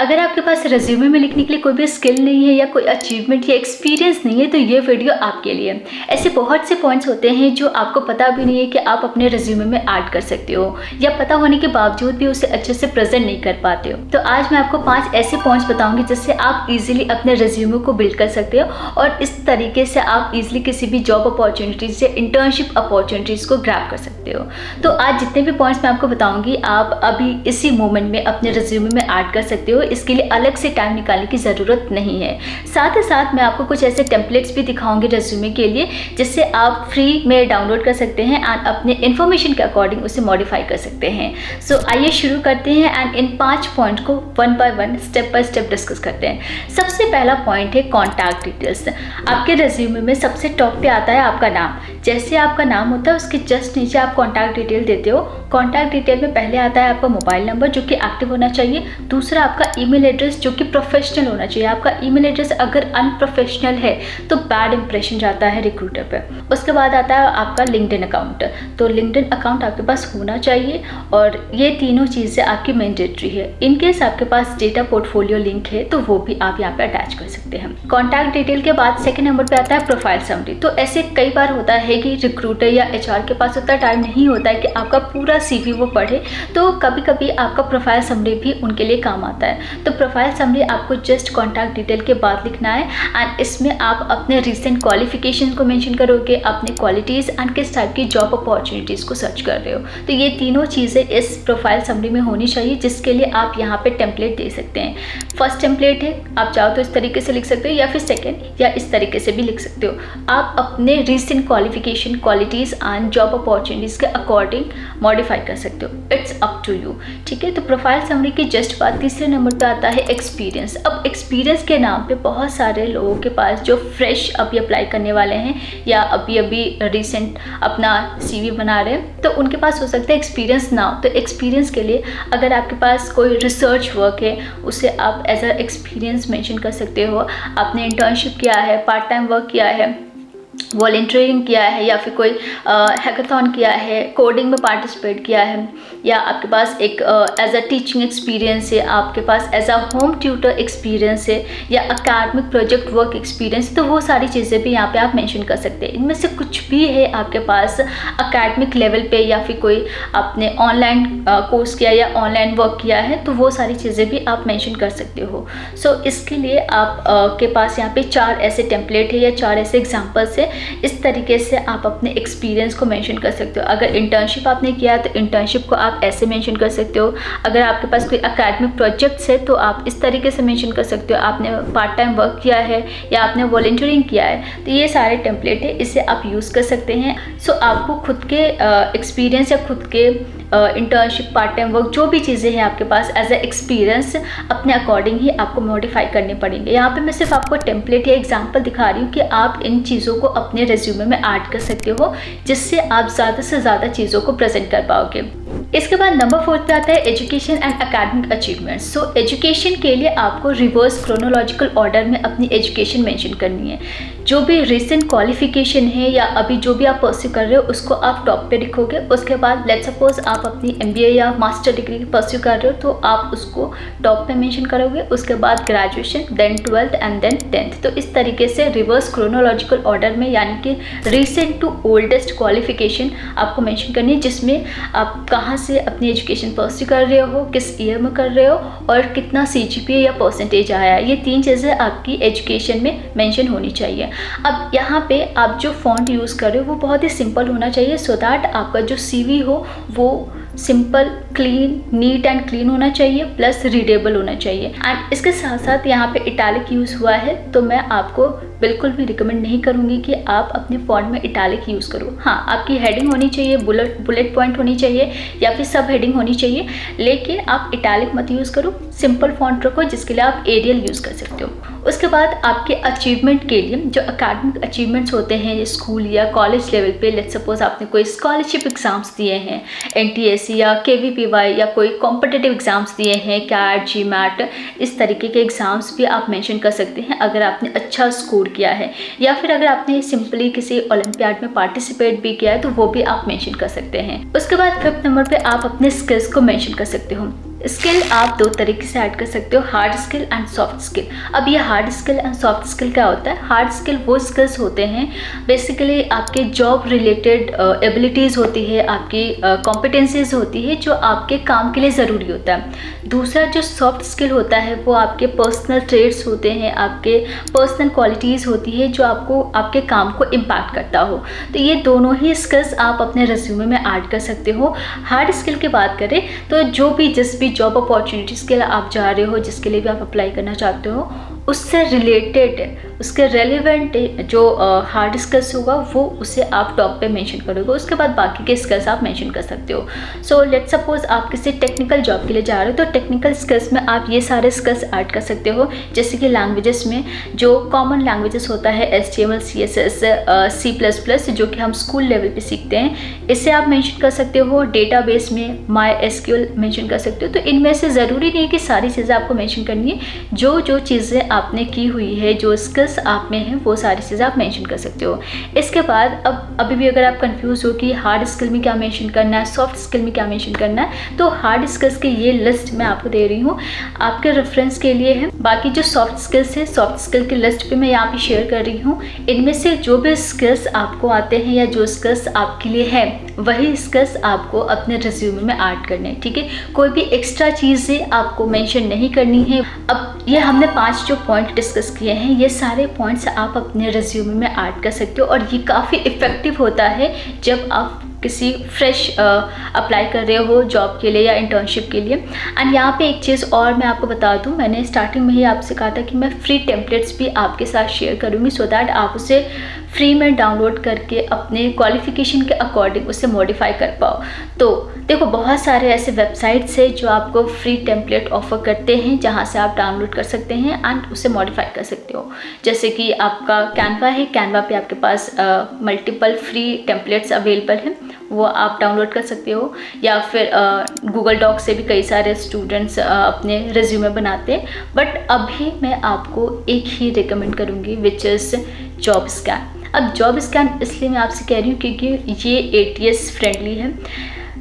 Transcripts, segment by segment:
अगर आपके पास रेज्यूमे में लिखने के लिए कोई भी स्किल नहीं है या कोई अचीवमेंट या एक्सपीरियंस नहीं है तो ये वीडियो आपके लिए है। ऐसे बहुत से पॉइंट्स होते हैं जो आपको पता भी नहीं है कि आप अपने रेज्यूमे में ऐड कर सकते हो या पता होने के बावजूद भी उसे अच्छे से प्रेजेंट नहीं कर पाते हो। तो आज मैं आपको 5 ऐसे पॉइंट्स बताऊंगी जिससे आप इजीली अपने रेज्यूमे को बिल्ड कर सकते हो और इस तरीके से आप इजीली किसी भी जॉब अपॉर्चुनिटीज या इंटर्नशिप अपॉर्चुनिटीज को ग्रैब कर सकते हो। तो आज जितने भी पॉइंट्स मैं आपको बताऊंगी आप अभी इसी मोमेंट में अपने रेज्यूमे में ऐड कर सकते हो। इसके लिए अलग से टाइम निकालने की ज़रूरत नहीं है। साथ ही साथ मैं आपको कुछ ऐसे टेम्पलेट्स भी दिखाऊंगी रेज्यूमे के लिए जिससे आप फ्री में डाउनलोड कर सकते हैं एंड अपने इन्फॉर्मेशन के अकॉर्डिंग उसे मॉडिफाई कर सकते हैं। सो आइए शुरू करते हैं एंड इन 5 पॉइंट को one by one step by step discuss करते हैं। सबसे पहला पॉइंट है कॉन्टैक्ट डिटेल्स। आपके रेज्यूमे में सबसे टॉप पे आता है आपका नाम। जैसे आपका नाम होता है उसके जस्ट नीचे आप कॉन्टैक्ट डिटेल देते हो। कॉन्टैक्ट डिटेल में पहले आता है आपका मोबाइल नंबर जो कि एक्टिव होना चाहिए। दूसरा आपका ईमेल एड्रेस जो कि प्रोफेशनल होना चाहिए। आपका ईमेल एड्रेस अगर अनप्रोफेशनल है तो बैड इंप्रेशन जाता है रिक्रूटर पे। उसके बाद आता है आपका लिंक्डइन अकाउंट। तो लिंक्डइन अकाउंट आपके पास होना चाहिए और ये तीनों चीज़ें आपकी मैंडेटरी है। इन केस आपके पास डेटा पोर्टफोलियो लिंक है तो वो भी आप यहाँ पे अटैच कर सकते हैं। कॉन्टैक्ट डिटेल के बाद सेकेंड नंबर पे आता है प्रोफाइल समरी। तो ऐसे कई बार होता है कि रिक्रूटर या एचआर के पास उतना टाइम नहीं होता है कि आपका पूरा सीवी वो पढ़े, तो कभी कभी आपका प्रोफाइल समरी भी उनके लिए काम आता है। तो प्रोफाइल समरी आपको जस्ट कॉन्टैक्ट डिटेल के बाद लिखना है एंड इसमें आप अपने रिसेंट क्वालिफिकेशन को मेंशन करोगे, अपने क्वालिटीज़ एंड किस टाइप की जॉब अपॉर्चुनिटीज़ को सर्च कर रहे हो। तो ये तीनों चीज़ें इस प्रोफाइल समरी में होनी चाहिए जिसके लिए आप यहाँ पे टेम्पलेट दे सकते हैं। फर्स्ट टेम्पलेट है, आप चाहो तो इस तरीके से लिख सकते हो या फिर सेकेंड या इस तरीके से भी लिख सकते हो। आप अपने recent qualification, qualities and job opportunities के अकॉर्डिंग मॉडिफाई कर सकते हो। It's up to you. ठीक है, तो प्रोफाइल समरी के जस्ट बाद तीसरे नंबर पे आता है एक्सपीरियंस। अब एक्सपीरियंस के नाम पे बहुत सारे लोगों के पास जो फ्रेश अभी अप्लाई करने वाले हैं या अभी रिसेंट अपना सीवी बना रहे हैं तो उनके पास हो सकता है एक्सपीरियंस ना हो। तो एक्सपीरियंस के लिए अगर आपके पास कोई रिसर्च वर्क है उसे आप एज अ एक्सपीरियंस मेंशन कर सकते हो। आपने इंटर्नशिप किया है, पार्ट टाइम वर्क किया है, वॉलंटियरिंग किया है या फिर कोई हैकाथॉन किया है, कोडिंग में पार्टिसिपेट किया है या आपके पास एक एज अ टीचिंग एक्सपीरियंस है, आपके पास as a home tutor experience है या अकेडमिक प्रोजेक्ट वर्क एक्सपीरियंस, तो वो सारी चीज़ें भी यहाँ पे आप मेंशन कर सकते हैं। इनमें से कुछ भी है आपके पास अकेडमिक लेवल पे या फिर कोई आपने ऑनलाइन कोर्स किया या ऑनलाइन वर्क किया है तो वो सारी चीज़ें भी आप मेंशन कर सकते हो। सो इसके लिए आप के पास यहाँ पे 4 ऐसे टेम्पलेट है या 4 ऐसे एग्जाम्पल्स है। इस तरीके से आप अपने एक्सपीरियंस को मेंशन कर सकते हो। अगर इंटर्नशिप आपने किया तो इंटर्नशिप को आप ऐसे मेंशन कर सकते हो। अगर आपके पास कोई एकेडमिक प्रोजेक्ट्स है तो आप इस तरीके से मेंशन कर सकते हो। आपने पार्ट टाइम वर्क किया है या आपने वॉलंटियरिंग किया है तो ये सारे टेम्पलेट है, इसे आप यूज़ कर सकते हैं। सो आपको खुद के एक्सपीरियंस या खुद के इंटर्नशिप, पार्ट टाइम वर्क, जो भी चीज़ें हैं आपके पास एज ए एक्सपीरियंस अपने अकॉर्डिंग ही आपको मॉडिफाई करने पड़ेंगे। यहाँ पे मैं सिर्फ आपको टेम्पलेट या एग्जांपल दिखा रही हूँ कि आप इन चीज़ों को अपने रेज्यूमे में ऐड कर सकते हो जिससे आप ज़्यादा से ज़्यादा चीज़ों को प्रेजेंट कर पाओगे। इसके बाद नंबर 4 पे आता है education and academic achievements. So education के लिए आपको रिवर्स क्रोनोलॉजिकल ऑर्डर में अपनी एजुकेशन मेंशन करनी है। जो भी रिसेंट क्वालिफिकेशन है या अभी जो भी आप परस्यू कर रहे हो उसको आप टॉप पे लिखोगे। उसके बाद लेट्स सपोज आप अपनी MBA या मास्टर डिग्री परस्यू कर रहे हो तो आप उसको टॉप पे मेंशन करोगे। उसके बाद graduation, then 12th and then 10th। तो इस तरीके से रिवर्स क्रोनोलॉजिकल ऑर्डर में यानी कि रिसेंट टू ओल्डेस्ट क्वालिफिकेशन आपको मेंशन करनी है जिसमें आप कहाँ से अपनी एजुकेशन परस्यू कर रहे हो, किस ईयर में कर रहे हो और कितना CGPA या परसेंटेज आया। ये 3 चीज़ें आपकी एजुकेशन में मेंशन होनी चाहिए। अब यहाँ पे आप जो फॉन्ट यूज़ कर रहे हो वो बहुत ही सिंपल होना चाहिए सो दैट आपका जो CV हो वो simple, clean, neat and clean होना चाहिए प्लस रीडेबल होना चाहिए। एंड इसके साथ साथ यहाँ पे इटैलिक यूज़ हुआ है तो मैं आपको बिल्कुल भी रिकमेंड नहीं करूँगी कि आप अपने फॉन्ट में इटैलिक यूज़ करो। हाँ, आपकी हेडिंग होनी चाहिए, बुलेट पॉइंट होनी चाहिए या फिर सब हेडिंग होनी चाहिए, लेकिन आप इटैलिक मत यूज़ करो, सिंपल फॉन्ट रखो जिसके लिए आप एरियल यूज़ कर सकते हो। उसके बाद आपके अचीवमेंट के लिए जो अकेडमिक अचीवमेंट्स होते हैं स्कूल या कॉलेज लेवल पे, लेट्स सपोज आपने कोई स्कॉलरशिप एग्ज़ाम्स दिए हैं, NTSC या KVPY या कोई कॉम्पिटिटिव एग्ज़ाम्स दिए हैं, CAT, GMAT, इस तरीके के एग्ज़ाम्स भी आप मेंशन कर सकते हैं अगर आपने अच्छा स्कोर किया है या फिर अगर आपने सिंपली किसी ओलंपियाड में पार्टिसिपेट भी किया है तो वो भी आप मेंशन कर सकते हैं। उसके बाद 5th नंबर पे आप अपने स्किल्स को मेंशन कर सकते हो। स्किल आप दो तरीके से ऐड कर सकते हो, hard skill and soft skill. अब ये hard skill and soft skill क्या होता है? हार्ड स्किल वो स्किल्स होते हैं बेसिकली आपके जॉब रिलेटेड एबिलिटीज़ होती है, आपकी कॉम्पिटेंसीज होती है जो आपके काम के लिए ज़रूरी होता है। दूसरा जो सॉफ्ट स्किल होता है वो आपके पर्सनल ट्रेड्स होते हैं, आपके पर्सनल क्वालिटीज़ होती है जो आपको आपके काम को इम्पैक्ट करता हो। तो ये दोनों ही स्किल्स आप अपने रिज्यूमे में ऐड कर सकते हो। हार्ड स्किल की बात करें तो जो भी जिस भी जॉब अपॉर्चुनिटीज़ के लिए आप जा रहे हो, जिसके लिए भी आप अप्लाई करना चाहते हो, उससे रिलेटेड उसके रेलिवेंट जो हार्ड स्किल्स होगा वो उसे आप टॉप पे मेंशन करोगे। उसके बाद बाकी के स्किल्स आप मेंशन कर सकते हो। सो लेट्स सपोज आप किसी टेक्निकल जॉब के लिए जा रहे हो तो टेक्निकल स्किल्स में आप ये सारे स्किल्स ऐड कर सकते हो। जैसे कि लैंग्वेजेस में जो कॉमन लैंग्वेजेस होता है HTML, CSS, C++, जो कि हम स्कूल लेवल पे सीखते हैं, इसे आप मेंशन कर सकते हो। डेटाबेस में MySQL मेंशन कर सकते हो। तो इनमें से ज़रूरी नहीं है कि सारी चीज़ें आपको मेंशन करनी है, जो चीज़ें आपने की हुई है, जो स्किल्स आप में हैं, वो सारी चीज़ें आप मेंशन कर सकते हो। इसके बाद अब अभी भी अगर आप कंफ्यूज हो कि हार्ड स्किल में क्या मेंशन करना है, सॉफ्ट स्किल में क्या मेंशन करना है, तो हार्ड स्किल्स की ये लिस्ट मैं आपको दे रही हूँ, आपके रेफरेंस के लिए है। बाकी जो सॉफ्ट स्किल्स है, सॉफ्ट स्किल की लिस्ट भी मैं यहाँ पे शेयर कर रही हूँ। इनमें से जो भी स्किल्स आपको आते हैं या जो स्किल्स आपके लिए है, वही स्किल्स आपको अपने रिज्यूमे में ऐड करने हैं, ठीक है। कोई भी एक्स्ट्रा चीज़ें आपको मेंशन नहीं करनी है। अब ये हमने 5 जो पॉइंट डिस्कस किए हैं, ये सारे पॉइंट्स आप अपने रिज्यूमे में ऐड कर सकते हो और ये काफ़ी इफ़ेक्टिव होता है जब आप किसी फ्रेश अप्लाई कर रहे हो जॉब के लिए या इंटर्नशिप के लिए। एंड यहाँ पे एक चीज़ और मैं आपको बता दूँ, मैंने स्टार्टिंग में ही आपसे कहा था कि मैं फ्री टेम्पलेट्स भी आपके साथ शेयर करूँगी सो दैट आप उसे फ्री में डाउनलोड करके अपने क्वालिफ़िकेशन के अकॉर्डिंग उसे मॉडिफाई कर पाओ। तो देखो बहुत सारे ऐसे वेबसाइट्स हैं जो आपको फ्री टेम्पलेट ऑफ़र करते हैं जहाँ से आप डाउनलोड कर सकते हैं एंड उसे मॉडिफाई कर सकते हो। जैसे कि आपका कैनवा है, कैनवा पे आपके पास मल्टीपल फ्री टेम्पलेट्स अवेलेबल हैं, वो आप डाउनलोड कर सकते हो। या फिर गूगल डॉक से भी कई सारे स्टूडेंट्स अपने रिज्यूमे बनाते हैं। बट अभी मैं आपको एक ही रिकमेंड करूँगी विच इज़ जॉब स्कैन। अब जॉब स्कैन इसलिए मैं आपसे कह रही हूँ क्योंकि ये ATS फ्रेंडली है।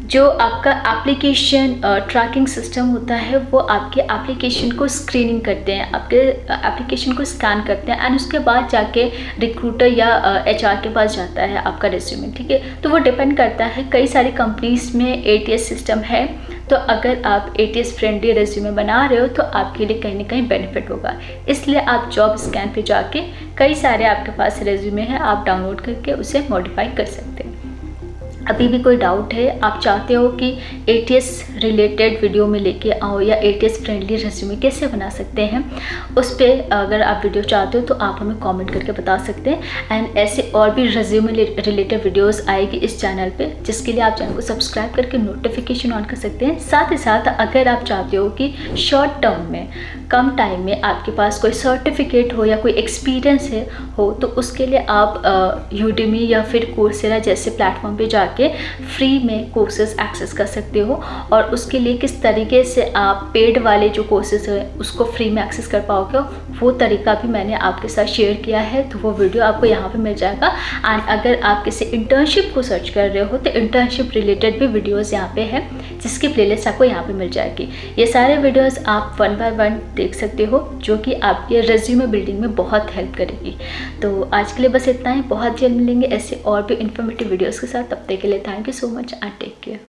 जो आपका एप्लीकेशन ट्रैकिंग सिस्टम होता है वो आपके एप्लीकेशन को स्क्रीनिंग करते हैं, आपके एप्लीकेशन को स्कैन करते हैं एंड उसके बाद जाके रिक्रूटर या HR के पास जाता है आपका रिज्यूमे, ठीक है। तो वो डिपेंड करता है, कई सारी कंपनीज़ में ATS सिस्टम है। तो अगर आप ATS फ्रेंडली रिज्यूमे बना रहे हो तो आपके लिए कहीं ना कहीं बेनिफिट होगा। इसलिए आप जॉब स्कैन पे जाके कई सारे आपके पास रिज्यूमे हैं, आप डाउनलोड करके उसे मॉडिफाई कर सकते हैं। अभी भी कोई डाउट है, आप चाहते हो कि ATS रिलेटेड वीडियो में लेके आओ या ATS फ्रेंडली रिज्यूमे कैसे बना सकते हैं, उस पर अगर आप वीडियो चाहते हो तो आप हमें कमेंट करके बता सकते हैं। एंड ऐसे और भी रिज्यूमे रिलेटेड वीडियोस आएगी इस चैनल पे, जिसके लिए आप चैनल को सब्सक्राइब करके नोटिफिकेशन ऑन कर सकते हैं। साथ ही साथ अगर आप चाहते हो कि शॉर्ट टर्म में, कम टाइम में आपके पास कोई सर्टिफिकेट हो या कोई एक्सपीरियंस हो तो उसके लिए आप यूडेमी या फिर कोर्सेरा जैसे प्लेटफॉर्म पे जाके फ्री में कोर्सेज एक्सेस कर सकते हो। और उसके लिए किस तरीके से आप पेड वाले जो कोर्सेज हैं उसको फ्री में एक्सेस कर पाओगे, वो तरीका भी मैंने आपके साथ शेयर किया है, तो वो वीडियो आपको यहाँ पे मिल जाएगा। एंड अगर आप किसी इंटर्नशिप को सर्च कर रहे हो तो इंटर्नशिप रिलेटेड भी वीडियोज़ यहाँ पे है, जिसकी प्लेलिस्ट आपको यहाँ पे मिल जाएगी। ये सारे वीडियोज़ आप 1 बाय 1 देख सकते हो, जो कि आपके रेज्यूमे बिल्डिंग में बहुत हेल्प करेगी। तो आज के लिए बस इतना ही, बहुत जल्द मिलेंगे ऐसे और भी इन्फॉर्मेटिव वीडियोज़ के साथ। तब तक के लिए thank you so much and take care.